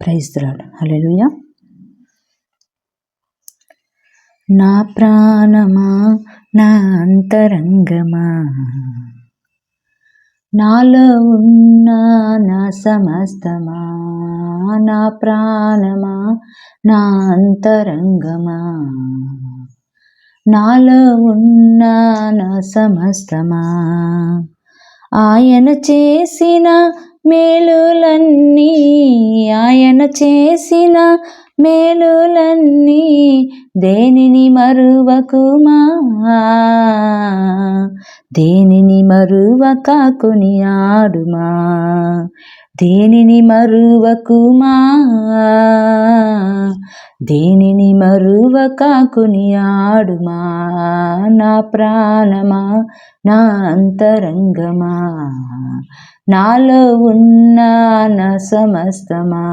Praise the lord. హల్లెలూయా. నా ప్రాణమా, నా అంతరంగమా, నాలో ఉన్న నా సమస్తమా, నా ప్రాణమా, నా అంతరంగమా, నాలో ఉన్న నా సమస్తమా, ఆయన చేసిన మేలులన్నీ, ఆయన చేసిన మేలులన్నీ దేనిని మరువకుమా, దేనిని మరువక కొనియాడుమా, దేనిని మరువకుమా, దేనిని మరువక కొనియాడుమా, నా ప్రాణమా, నా అంతరంగమా, నాలో ఉన్న నా సమస్తమా,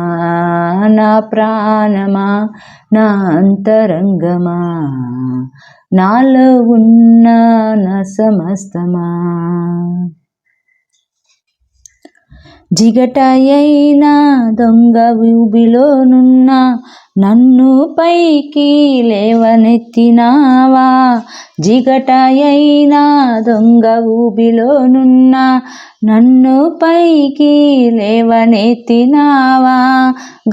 నా ప్రాణమా, నా అంతరంగమా, నాలో ఉన్న నా సమస్తమా. జిగటయైన దొంగ ఊబిలోనున్న నన్ను పైకి లేవనెత్తినావా, జిగటయైన దొంగ ఊబిలోనున్న నన్ను పైకి లేవనెత్తినావా,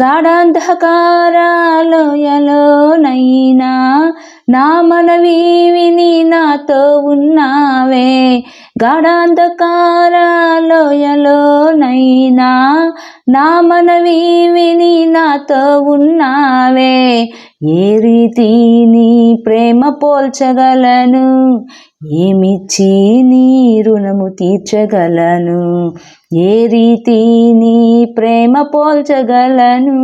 గాఢాంధకార లోయలోనైనా నా మనవి విని నాతో ఉన్నావే, గాఢాంధకార లోయలోనైనా నా మనవి విని నాతో ఉన్నావే, ఏ రీతి నీ ప్రేమ పోల్చగలను, ఏమిచ్చి నీ రుణము తీర్చగలను, ఏ రీతి నీ ప్రేమ పోల్చగలను,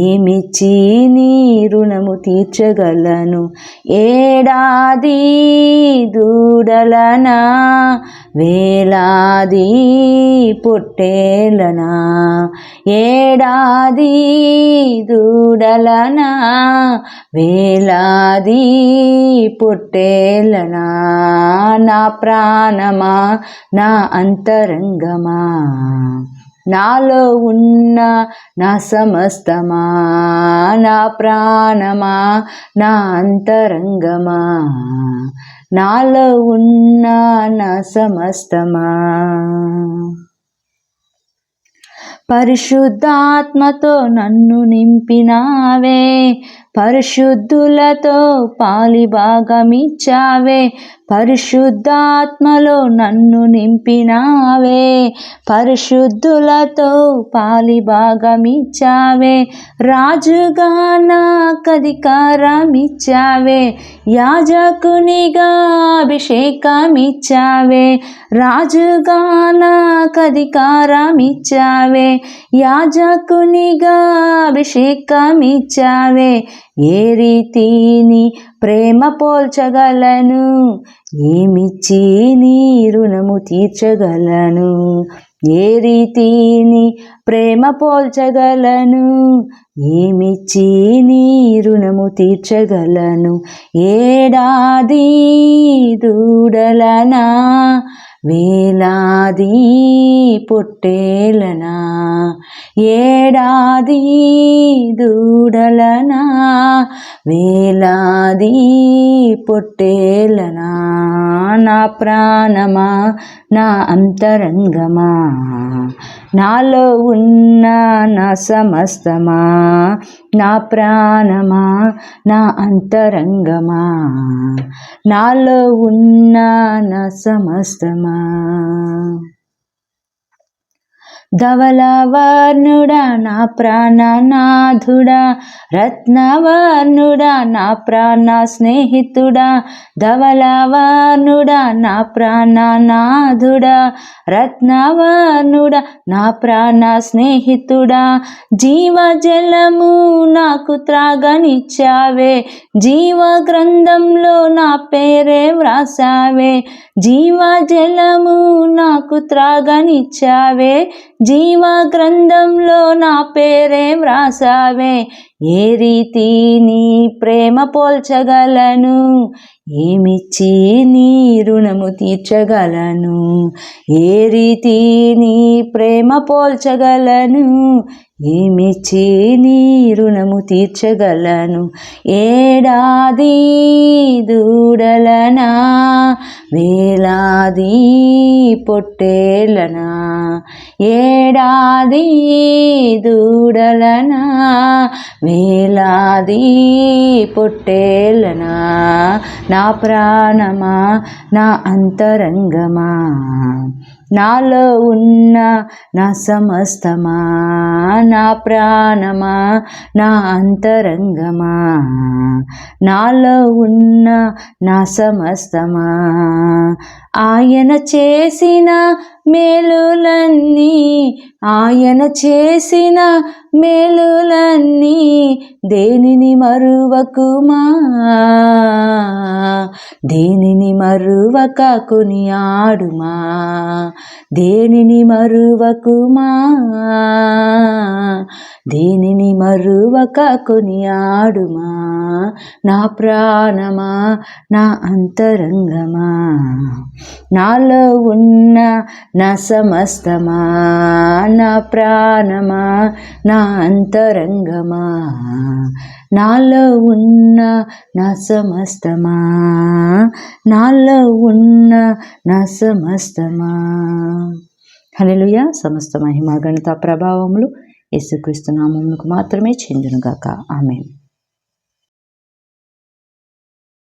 ఏమిచ్చి నీ రుణము తీర్చగలను, ఏడాది దూడలనా, వేలాది పొట్టేలనా, ఏడాది దూడలనా, వేలాది పొట్టేలనా, నా ప్రాణమా, నా అంతరంగమా, నాలో ఉన్న నా సమస్తమా, నా ప్రాణమా, నా అంతరంగమా, నాలో ఉన్న నా సమస్తమా. పరిశుద్ధాత్మతో నన్ను నింపినావే, పరిశుద్ధులతో పాలిభాగమిచ్చావే, పరిశుద్ధాత్మలో నన్ను నింపినావే, పరిశుద్ధులతో పాలిభాగమిచ్చావే, రాజుగా నాకధికారమిచ్చావే, యాజకునిగా అభిషేకమిచ్చావే, రాజుగా నాకధికారమిచ్చావే, యాజకునిగా అభిషేకమిచ్చావే, ఏ రీతిని ప్రేమ పోల్చగలను, ఏమిచ్చి నీ రుణము తీర్చగలను, ఏ రీతిని ప్రేమ పోల్చగలను, ఏమిచ్చి నీ రుణము తీర్చగలను, ఏడాది దూడలనా, వేలాది పొట్టేలనా, ఏడాది దూడలనా, వేలాది పొట్టేలనా, నా ప్రాణమా, నా అంతరంగమా, నాలో ఉన్న నా సమస్తమా, నా ప్రాణమా, నా అంతరంగమా, నాలో ఉన్న నా సమస్తమా. ధవలవర్ణుడా నా ప్రాణనాథుడా, రత్నవర్ణుడా నా ప్రాణ స్నేహితుడా, ధవలవర్ణుడా నా ప్రాణనాథుడా, రత్నవర్ణుడా నా ప్రాణ స్నేహితుడా, జీవజలము నాకు త్రాగనిచ్చావే, జీవ గ్రంథంలో నా పేరే వ్రాసావే, జీవజలము నాకు త్రాగనిచ్చావే, జీవ గ్రంథంలో నా పేరే వ్రాసావే, ఏ రీతి నీ ప్రేమ పోల్చగలను, ఏమిచ్చి నీ రుణము తీర్చగలను. ఏ రీతి నీ ప్రేమ పోల్చగలను, ఏమిచ్చి నీ రుణము తీర్చగలను. ఏడాది దూడలనా, వేలాది పొట్టేళ్ళనా, ఏడాది దూడలనా, వేలాది పొట్టేళ్ళనా, నా ప్రాణమా నా అంతరంగమా, నాలో ఉన్న నా సమస్తమా, నా ప్రాణమా నా అంతరంగమా, నాలో ఉన్న నా సమస్తమా, ఆయన చేసిన మేలులన్నీ, ఆయన చేసిన మేలులన్నీ దేనిని మరువకుమా, దేనిని మరువక కొనియాడుమా, దేనిని మరువకుమా, దేనిని మరువక కొనియాడుమా, నా ప్రాణమా నా అంతరంగమా, నాలో ఉన్న నా సమస్తమా, నా ప్రాణమా నా అంతరంగమా, నాలో ఉన్న నా సమస్తమా, నాలో ఉన్న నా సమస్తమా. హల్లెలూయా. సమస్త మహిమ ఘనత ప్రభావములు యేసుక్రీస్తు నామమునకు మాత్రమే చెందునుగాక. ఆమేన్.